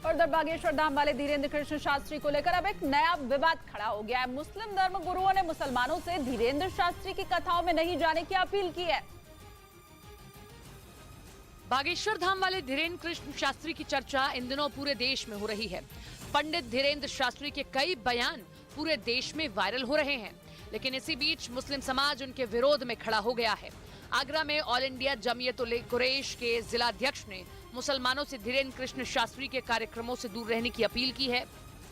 उधर बागेश्वर धाम वाले धीरेन्द्र कृष्ण शास्त्री को लेकर अब एक नया विवाद खड़ा हो गया है। मुस्लिम धर्म गुरुओं ने मुसलमानों से धीरेन्द्र शास्त्री की कथाओं में नहीं जाने की अपील की है। बागेश्वर धाम वाले धीरेन्द्र कृष्ण शास्त्री की चर्चा इन दिनों पूरे देश में हो रही है। पंडित धीरेन्द्र शास्त्री के कई बयान पूरे देश में वायरल हो रहे हैं, लेकिन इसी बीच मुस्लिम समाज उनके विरोध में खड़ा हो गया है। आगरा में ऑल इंडिया जमीयत-उल-कुरैश के जिलाध्यक्ष ने मुसलमानों से धीरेन्द्र कृष्ण शास्त्री के कार्यक्रमों से दूर रहने की अपील की है।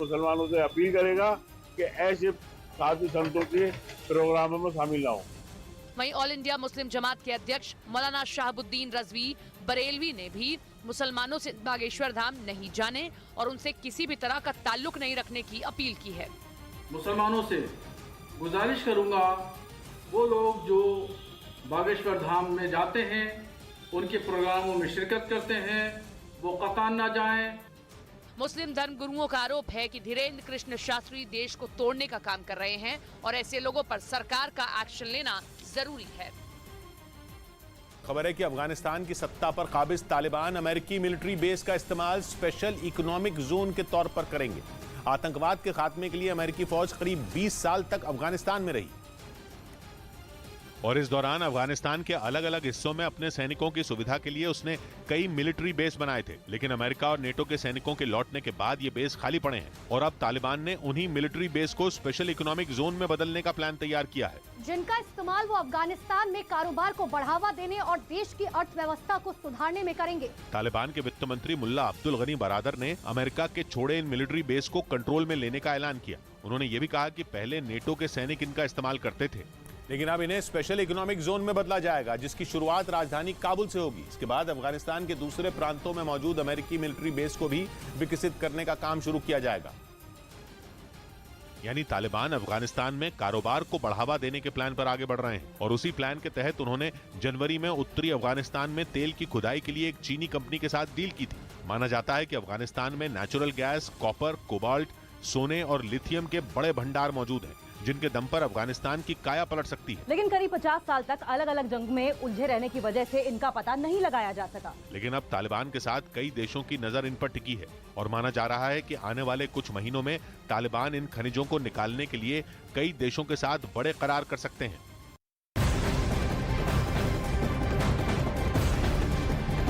मुसलमानों से अपील करेगा कि ऐसे साधु संतों के प्रोग्रामों में शामिल ना हो। वहीं ऑल इंडिया मुस्लिम जमात के अध्यक्ष मौलाना शहाबुद्दीन रजवी बरेलवी ने भी मुसलमानों से बागेश्वर धाम नहीं जाने और उनसे किसी भी तरह का ताल्लुक नहीं रखने की अपील की है। मुसलमानों से गुजारिश करूंगा, वो लोग जो बागेश्वर धाम में जाते हैं, उनके प्रोग्रामों में शिरकत करते हैं, वो कतान ना जाएं। मुस्लिम धर्म गुरुओं का आरोप है कि धीरेन्द्र कृष्ण शास्त्री देश को तोड़ने का काम कर रहे हैं और ऐसे लोगों पर सरकार का एक्शन लेना जरूरी है। खबर है कि अफगानिस्तान की सत्ता पर काबिज तालिबान अमेरिकी मिलिट्री बेस का इस्तेमाल स्पेशल इकोनॉमिक जोन के तौर पर करेंगे। आतंकवाद के खात्मे के लिए अमेरिकी फौज करीब 20 साल तक अफगानिस्तान में रही और इस दौरान अफगानिस्तान के अलग अलग हिस्सों में अपने सैनिकों की सुविधा के लिए उसने कई मिलिट्री बेस बनाए थे, लेकिन अमेरिका और नेटो के सैनिकों के लौटने के बाद ये बेस खाली पड़े हैं और अब तालिबान ने उन्हीं मिलिट्री बेस को स्पेशल इकोनॉमिक जोन में बदलने का प्लान तैयार किया है, जिनका इस्तेमाल वो अफगानिस्तान में कारोबार को बढ़ावा देने और देश की अर्थव्यवस्था को सुधारने में करेंगे। तालिबान के वित्त मंत्री मुल्ला अब्दुल गनी बरादर ने अमेरिका के छोड़े इन मिलिट्री बेस को कंट्रोल में लेने का ऐलान किया। उन्होंने ये भी कहा कि पहले नेटो के सैनिक इनका इस्तेमाल करते थे, लेकिन अब इन्हें स्पेशल इकोनॉमिक जोन में बदला जाएगा, जिसकी शुरुआत राजधानी काबुल से होगी। इसके बाद अफगानिस्तान के दूसरे प्रांतों में मौजूद अमेरिकी मिलिट्री बेस को भी विकसित करने का काम शुरू किया जाएगा। यानी तालिबान अफगानिस्तान में कारोबार को बढ़ावा देने के प्लान पर आगे बढ़ रहे हैं और उसी प्लान के तहत उन्होंने जनवरी में उत्तरी अफगानिस्तान में तेल की खुदाई के लिए एक चीनी कंपनी के साथ डील की थी। माना जाता है कि अफगानिस्तान में नेचुरल गैस, कॉपर, कोबाल्ट, सोने और लिथियम के बड़े भंडार मौजूद हैं, जिनके दम पर अफगानिस्तान की काया पलट सकती है। लेकिन करीब 50 साल तक अलग अलग जंग में उलझे रहने की वजह से इनका पता नहीं लगाया जा सका। लेकिन अब तालिबान के साथ कई देशों की नजर इन पर टिकी है और माना जा रहा है कि आने वाले कुछ महीनों में तालिबान इन खनिजों को निकालने के लिए कई देशों के साथ बड़े करार कर सकते हैं।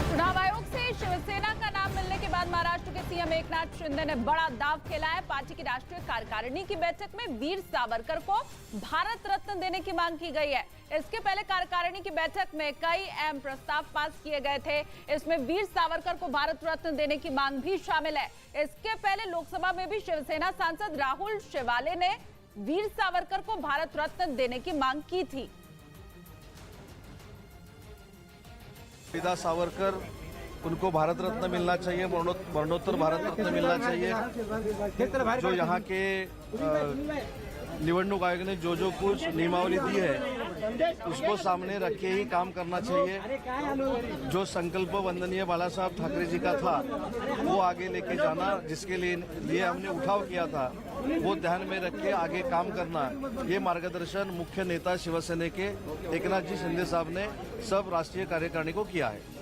चुनाव आयोग से शिवसेना का नाम मिलने के बाद महाराष्ट्र के सीएम एकनाथ शिंदे ने बड़ा दांव खेला है। पार्टी की राष्ट्रीय कार्यकारिणी की बैठक में वीर सावरकर को भारत रत्न देने की मांग की गई है। इसके पहले कार्यकारिणी की बैठक में कई अहम प्रस्ताव पास किए गए थे। इसमें वीर सावरकर को भारत रत्न देने की मांग भी शामिल है। इसके पहले लोकसभा में भी शिवसेना सांसद राहुल शेवाले ने वीर सावरकर को भारत रत्न देने की मांग की थी। वीर सावरकर, उनको भारत रत्न मिलना चाहिए, मरणोत्तर भारत रत्न मिलना चाहिए। जो यहाँ के निवडणूक आयोग ने जो कुछ नियमावली दी है उसको सामने रख के ही काम करना चाहिए। जो संकल्प वंदनीय बाला साहब ठाकरे जी का था वो आगे लेके जाना, जिसके लिए हमने उठाव किया था वो ध्यान में रख के आगे काम करना, ये मार्गदर्शन मुख्य नेता शिवसेना के एकनाथ जी शिंदे साहब ने सब राष्ट्रीय कार्यकारिणी को किया है।